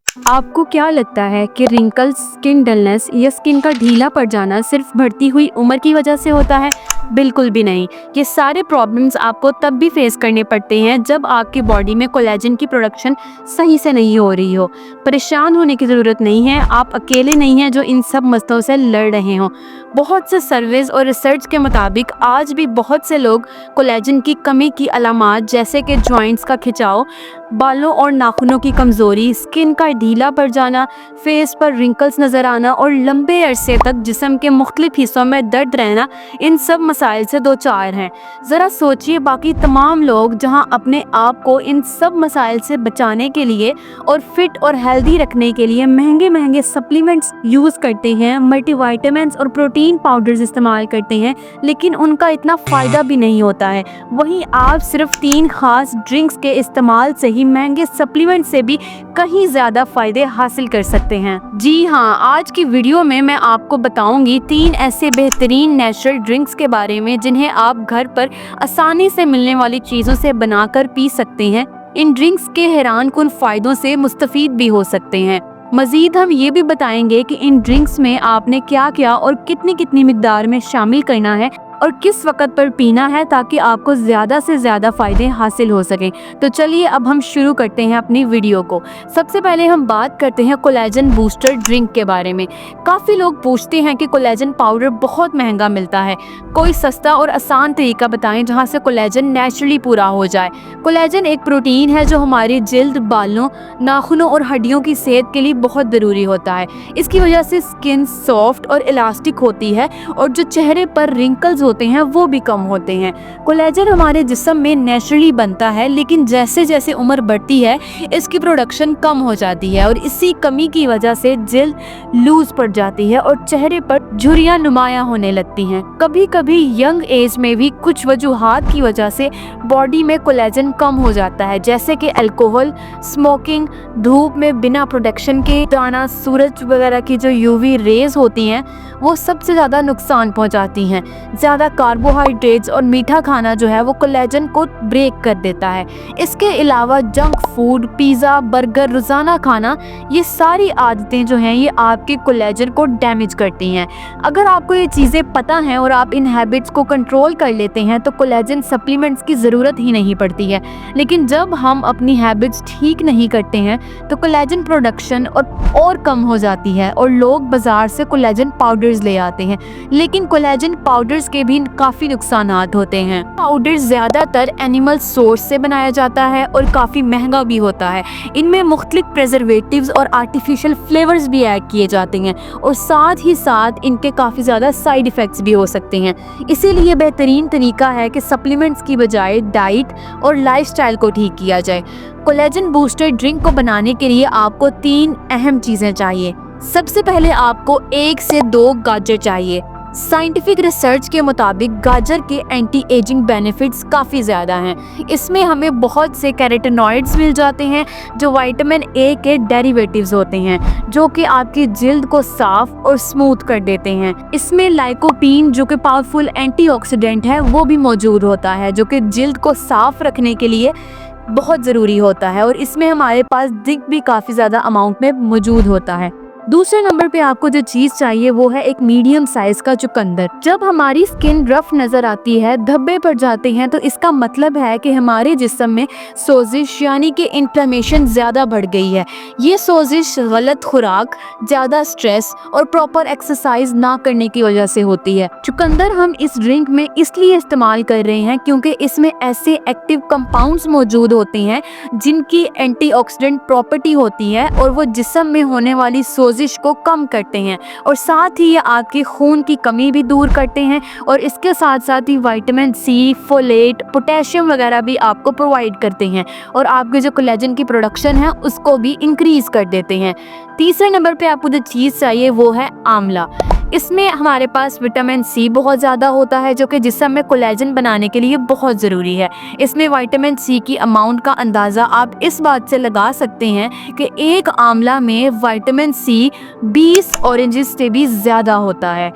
आपको क्या लगता है कि रिंकल्स, स्किन डलनेस या स्किन का ढीला पड़ जाना सिर्फ बढ़ती हुई उम्र की वजह से होता है? बिल्कुल भी नहीं। ये सारे प्रॉब्लम्स आपको तब भी फेस करने पड़ते हैं जब आपकी बॉडी में कोलेजन की प्रोडक्शन सही से नहीं हो रही हो। परेशान होने की ज़रूरत नहीं है, आप अकेले नहीं हैं जो इन सब मसलों से लड़ रहे हों। बहुत से सर्वेज और रिसर्च के मुताबिक आज भी बहुत से लोग कोलेजन की कमी की अलामात जैसे कि जॉइंट्स का खिंचाव, बालों और नाखूनों की कमज़ोरी, स्किन का ढीला पड़ जाना, फेस पर रिंकल्स नज़र आना और लंबे अरसे तक जिस्म के मुख्तलिफ हिस्सों में दर्द रहना, इन सब मसाइल से दो चार हैं। ज़रा सोचिए, बाकी तमाम लोग जहां अपने आप को इन सब मसाइल से बचाने के लिए और फिट और हेल्दी रखने के लिए महंगे महंगे सप्लीमेंट्स यूज़ करते हैं, मल्टीविटामिन्स और प्रोटीन पाउडर्स इस्तेमाल करते हैं, लेकिन उनका इतना फ़ायदा भी नहीं होता है। वहीं आप सिर्फ 3 खास ड्रिंक्स के इस्तेमाल से ही महंगे सप्लीमेंट से भी कहीं ज़्यादा फ़ायदे हासिल कर सकते हैं। जी हाँ, आज की वीडियो में मैं आपको बताऊंगी 3 ऐसे बेहतरीन नेचुरल ड्रिंक्स के बारे में जिन्हें आप घर पर आसानी से मिलने वाली चीज़ों से बनाकर पी सकते हैं। इन ड्रिंक्स के हैरानकुन फ़ायदों से मुस्तफ़ीद भी हो सकते हैं। मज़ीद हम ये भी बताएंगे कि इन ड्रिंक्स में आपने क्या क्या और कितनी कितनी मिकदार में शामिल करना है और किस वक़्त पर पीना है ताकि आपको ज़्यादा से ज़्यादा फ़ायदे हासिल हो सकें। तो चलिए अब हम शुरू करते हैं अपनी वीडियो को। सबसे पहले हम बात करते हैं कोलेजन बूस्टर ड्रिंक के बारे में। काफ़ी लोग पूछते हैं कि कोलेजन पाउडर बहुत महंगा मिलता है, कोई सस्ता और आसान तरीका बताएं जहां से कोलेजन नेचुरली पूरा हो जाए। कोलेजन एक प्रोटीन है जो हमारी जिल्द, बालों, नाखूनों और हड्डियों की सेहत के लिए बहुत ज़रूरी होता है। इसकी वजह से स्किन सॉफ्ट और इलास्टिक होती है और जो चेहरे पर रिंकल्स होते हैं वो भी कम होते हैं। कोलेजन हमारे जिस्म में नेचुरली बनता है, लेकिन जैसे जैसे उम्र बढ़ती है इसकी प्रोडक्शन कम हो जाती है और इसी कमी की वजह से जिल्द लूज पड़ जाती है और चेहरे पर झुर्रियां नुमायां होने लगती हैं। कभी कभी यंग एज में भी कुछ वजूहात की वजह से बॉडी में कोलेजन कम हो जाता है, जैसे कि अल्कोहल, स्मोकिंग, धूप में बिना प्रोटेक्शन के जाना, सूरज वगैरह की जो यूवी रेज होती हैं वो सबसे ज़्यादा नुकसान पहुंचाती हैं। ज़्यादा कार्बोहाइड्रेट्स और मीठा खाना जो है वो कोलेजन को ब्रेक कर देता है। इसके अलावा जंक फूड, पिज़्ज़ा, बर्गर रोज़ाना खाना, ये सारी आदतें जो हैं ये आपके कोलेजन को डैमेज करती हैं। अगर आपको ये चीज़ें पता हैं और आप इन हैबिट्स को कंट्रोल कर लेते हैं तो कोलेजन सप्लीमेंट्स की ज़रूरत ही नहीं पड़ती है। लेकिन जब हम अपनी हैबिट्स ठीक नहीं करते हैं तो कोलेजन प्रोडक्शन और कम हो जाती है और लोग बाज़ार से कोलेजन पाउडर्स ले आते हैं, लेकिन कोलेजन पाउडर्स के भी काफ़ी नुकसानात होते हैं। पाउडर ज़्यादातर एनिमल सोर्स से बनाया जाता है और काफ़ी महंगा भी होता है। इनमें मुख्तलिफ प्रिजर्वेटिव्स और आर्टिफिशियल फ्लेवर्स भी ऐड किए जाते हैं और साथ ही साथ इनके काफ़ी ज़्यादा साइड इफ़ेक्ट्स भी हो सकते हैं। इसीलिए बेहतरीन तरीका है कि सप्लीमेंट्स की बजाय डाइट और लाइफस्टाइल को ठीक किया जाए। कोलेजन बूस्टर ड्रिंक को बनाने के लिए आपको 3 अहम चीज़ें चाहिए। सबसे पहले आपको 1 से 2 गाजर चाहिए। साइंटिफिक रिसर्च के मुताबिक गाजर के एंटी एजिंग बेनिफिट्स काफ़ी ज़्यादा हैं। इसमें हमें बहुत से कैरोटीनॉइड्स मिल जाते हैं जो विटामिन ए के डेरिवेटिव्स होते हैं, जो कि आपकी जिल्द को साफ और स्मूथ कर देते हैं। इसमें लाइकोपीन जो कि पावरफुल एंटीऑक्सीडेंट है वो भी मौजूद होता है, जो कि जिल्द को साफ रखने के लिए बहुत ज़रूरी होता है और इसमें हमारे पास जिंक भी काफ़ी ज़्यादा अमाउंट में मौजूद होता है। दूसरे नंबर पे आपको जो चीज़ चाहिए वो है एक मीडियम साइज का चुकंदर। जब हमारी स्किन रफ नज़र आती है, धब्बे पड़ जाते हैं, तो इसका मतलब है कि हमारे जिस्म में सोजिश यानी कि इन्फ्लेमेशन ज़्यादा बढ़ गई है। ये सोजिश गलत खुराक, ज़्यादा स्ट्रेस और प्रॉपर एक्सरसाइज ना करने की वजह से होती है। चुकंदर हम इस ड्रिंक में इसलिए इस्तेमाल कर रहे हैं क्योंकि इसमें ऐसे एक्टिव कंपाउंड्स मौजूद होते हैं जिनकी एंटीऑक्सीडेंट प्रॉपर्टी होती है और वो जिस्म में होने वाली सोजिश को कम करते हैं और साथ ही ये आपके खून की कमी भी दूर करते हैं और इसके साथ साथ ही विटामिन सी, फोलेट, पोटेशियम वगैरह भी आपको प्रोवाइड करते हैं और आपके जो कोलेजन की प्रोडक्शन है उसको भी इंक्रीज कर देते हैं। तीसरे नंबर पे आपको जो चीज़ चाहिए वो है आंवला। इसमें हमारे पास विटामिन सी बहुत ज़्यादा होता है जो कि जिस्म में कोलेजन बनाने के लिए बहुत ज़रूरी है। इसमें विटामिन सी की अमाउंट का अंदाज़ा आप इस बात से लगा सकते हैं कि एक आंवला में विटामिन सी 20 ऑरेंजेस से भी ज़्यादा होता है।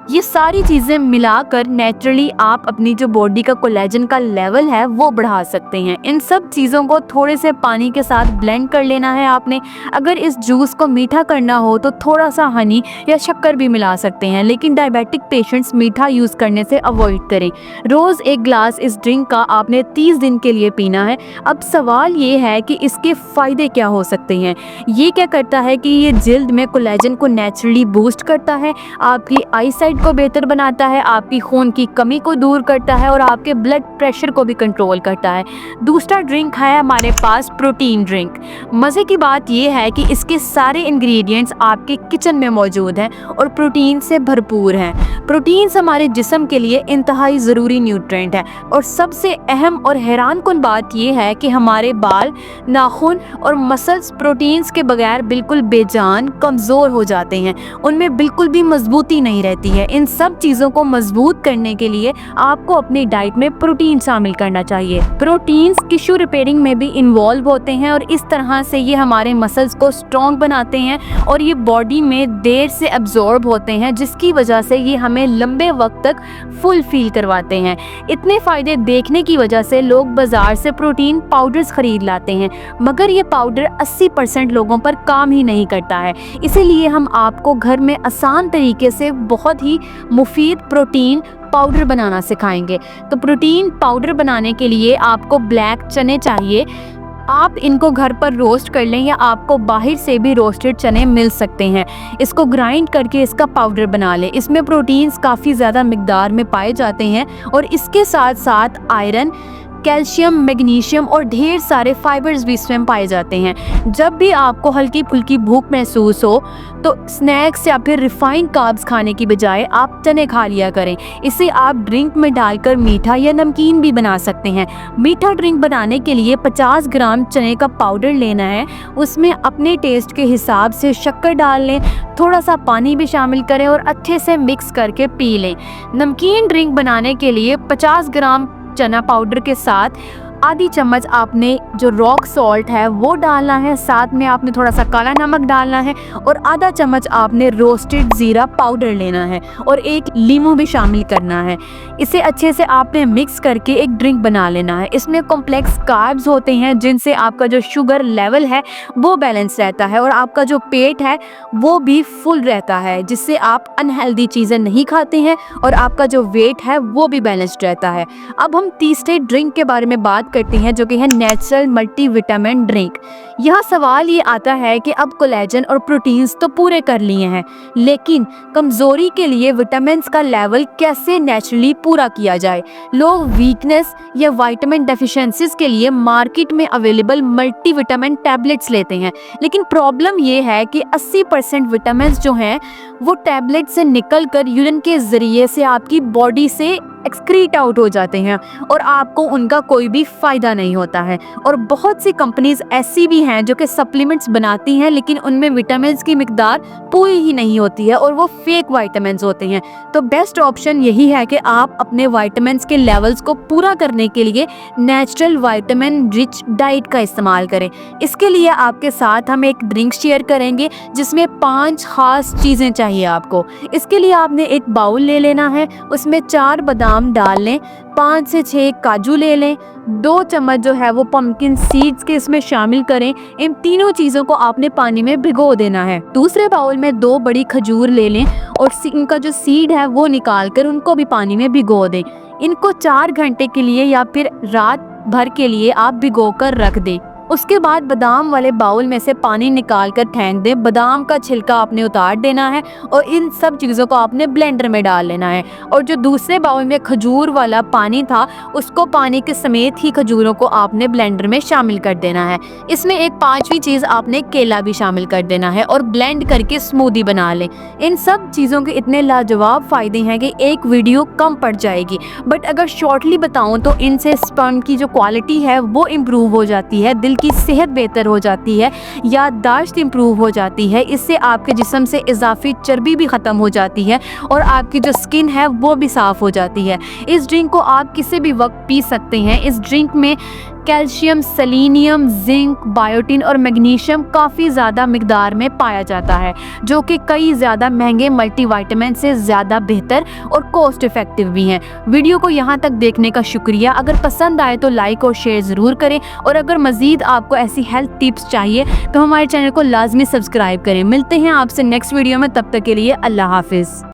ये सारी चीज़ें मिलाकर नेचुरली आप अपनी जो बॉडी का कोलेजन का लेवल है वो बढ़ा सकते हैं। इन सब चीज़ों को थोड़े से पानी के साथ ब्लेंड कर लेना है आपने। अगर इस जूस को मीठा करना हो तो थोड़ा सा हनी या शक्कर भी मिला सकते हैं, लेकिन डायबिटिक पेशेंट्स मीठा यूज़ करने से अवॉइड करें। रोज़ एक ग्लास इस ड्रिंक का आपने 30 दिन के लिए पीना है। अब सवाल ये है कि इसके फ़ायदे क्या हो सकते हैं। ये क्या करता है कि ये जिल्द में कोलेजन को नेचुरली बूस्ट करता है, आपकी आईसाइट को बेहतर बनाता है, आपकी खून की कमी को दूर करता है और आपके ब्लड प्रेशर को भी कंट्रोल करता है। दूसरा ड्रिंक है हमारे पास प्रोटीन ड्रिंक। मज़े की बात यह है कि इसके सारे इंग्रेडिएंट्स आपके किचन में मौजूद हैं और प्रोटीन से भरपूर हैं। प्रोटीन्स हमारे जिस्म के लिए इंतहाई ज़रूरी न्यूट्रिएंट है और सबसे अहम और हैरानकुन बात यह है कि हमारे बाल, नाखून और मसल्स प्रोटीन्स के बगैर बिल्कुल बेजान, कमज़ोर हो जाते हैं। उनमें बिल्कुल भी मजबूती नहीं रहती है। इन सब चीज़ों को मजबूत करने के लिए आपको अपनी डाइट में प्रोटीन शामिल करना चाहिए। प्रोटीन्स टिश्यू रिपेयरिंग में भी इन्वॉल्व होते हैं और इस तरह से ये हमारे मसल्स को स्ट्रॉन्ग बनाते हैं और ये बॉडी में देर से एब्जॉर्ब होते हैं, जिसकी वजह से ये हमें लंबे वक्त तक फुल फील करवाते हैं। इतने फ़ायदे देखने की वजह से लोग बाज़ार से प्रोटीन पाउडर्स खरीद लाते हैं, मगर ये पाउडर 80% लोगों पर काम ही नहीं करता है। इसीलिए हम आपको घर में आसान तरीके से बहुत ही मुफीद प्रोटीन पाउडर बनाना सिखाएंगे। तो प्रोटीन पाउडर बनाने के लिए आपको ब्लैक चने चाहिए। आप इनको घर पर रोस्ट कर लें या आपको बाहर से भी रोस्टेड चने मिल सकते हैं। इसको ग्राइंड करके इसका पाउडर बना लें। इसमें प्रोटीन्स काफ़ी ज़्यादा मिकदार में पाए जाते हैं और इसके साथ साथ आयरन, कैल्शियम, मैग्नीशियम और ढेर सारे फाइबर्स भी इसमें पाए जाते हैं। जब भी आपको हल्की फुल्की भूख महसूस हो तो स्नैक्स या फिर रिफाइंड कार्ब्स खाने की बजाय आप चने खा लिया करें। इसे आप ड्रिंक में डालकर मीठा या नमकीन भी बना सकते हैं। मीठा ड्रिंक बनाने के लिए 50 ग्राम चने का पाउडर लेना है। उसमें अपने टेस्ट के हिसाब से शक्कर डाल लें, थोड़ा सा पानी भी शामिल करें और अच्छे से मिक्स करके पी लें। नमकीन ड्रिंक बनाने के लिए 50 ग्राम चना पाउडर के साथ आधी चम्मच आपने जो रॉक सॉल्ट है वो डालना है, साथ में आपने थोड़ा सा काला नमक डालना है और आधा चम्मच आपने रोस्टेड ज़ीरा पाउडर लेना है और एक लीमू भी शामिल करना है। इसे अच्छे से आपने मिक्स करके एक ड्रिंक बना लेना है। इसमें कॉम्प्लेक्स कार्ब्स होते हैं जिनसे आपका जो शुगर लेवल है वो बैलेंस रहता है और आपका जो पेट है वो भी फुल रहता है, जिससे आप अनहेल्दी चीज़ें नहीं खाते हैं और आपका जो वेट है वो भी बैलेंस्ड रहता है। अब हम तीसरे ड्रिंक के बारे में बात करते हैं जो कि है नेचुरल मल्टीविटामिन ड्रिंक। यहाँ सवाल ये आता है कि अब कोलेजन और प्रोटीन्स तो पूरे कर लिए हैं, लेकिन कमज़ोरी के लिए विटामिन्स का लेवल कैसे नेचुरली पूरा किया जाए। लोग वीकनेस या विटामिन डेफिशिएंसीज के लिए मार्केट में अवेलेबल मल्टीविटामिन टैबलेट्स लेते हैं, लेकिन प्रॉब्लम ये है कि 80% विटामिन्स जो हैं वो टैबलेट से निकल कर यूरिन के ज़रिए से आपकी बॉडी से एक्सक्रीट आउट हो जाते हैं और आपको उनका कोई भी फ़ायदा नहीं होता है। और बहुत सी कंपनीज ऐसी भी हैं जो कि सप्लीमेंट्स बनाती हैं, लेकिन उनमें विटामिन्स की मिकदार पूरी ही नहीं होती है और वो फेक विटामिन्स होते हैं। तो बेस्ट ऑप्शन यही है कि आप अपने विटामिन्स के लेवल्स को पूरा करने के लिए नेचुरल विटामिन रिच डाइट का इस्तेमाल करें। इसके लिए आपके साथ हम एक ड्रिंक शेयर करेंगे जिसमें 5 खास चीज़ें चाहिए आपको। इसके लिए आपने एक बाउल ले लेना है, उसमें 4 बादाम डाल लें, 5 से 6 काजू ले लें, 2 चम्मच जो है वो पम्पकिन सीड्स के इसमें शामिल करें। इन तीनों चीज़ों को आपने पानी में भिगो देना है। दूसरे बाउल में 2 बड़ी खजूर ले लें और इनका जो सीड है वो निकाल कर उनको भी पानी में भिगो दें। इनको 4 घंटे के लिए या फिर रात भर के लिए आप भिगो कर रख दें। उसके बाद बादाम वाले बाउल में से पानी निकाल कर फेंक दें। बादाम का छिलका आपने उतार देना है और इन सब चीज़ों को आपने ब्लेंडर में डाल लेना है। और जो दूसरे बाउल में खजूर वाला पानी था उसको पानी के समेत ही खजूरों को आपने ब्लेंडर में शामिल कर देना है। इसमें एक 5वीं चीज़ आपने केला भी शामिल कर देना है और ब्लेंड करके स्मूदी बना लें। इन सब चीज़ों के इतने लाजवाब फ़ायदे हैं कि एक वीडियो कम पड़ जाएगी, बट अगर शॉर्टली बताऊँ तो इनसे स्पर्म की जो क्वालिटी है वो इम्प्रूव हो जाती है, दिल की सेहत बेहतर हो जाती है, याददाश्त इम्प्रूव हो जाती है। इससे आपके जिस्म से इजाफी चर्बी भी ख़त्म हो जाती है और आपकी जो स्किन है वो भी साफ़ हो जाती है। इस ड्रिंक को आप किसी भी वक्त पी सकते हैं। इस ड्रिंक में कैल्शियम, सेलेनियम, जिंक, बायोटिन और मैग्नीशियम काफ़ी ज़्यादा मिकदार में पाया जाता है, जो कि कई ज़्यादा महंगे मल्टीविटामिन से ज़्यादा बेहतर और कॉस्ट इफेक्टिव भी हैं। वीडियो को यहाँ तक देखने का शुक्रिया। अगर पसंद आए तो लाइक और शेयर ज़रूर करें, और अगर मज़ीद आपको ऐसी हेल्थ टिप्स चाहिए तो हमारे चैनल को लाजमी सब्सक्राइब करें। मिलते हैं आपसे नेक्स्ट वीडियो में, तब तक के लिए अल्लाह हाफिज़।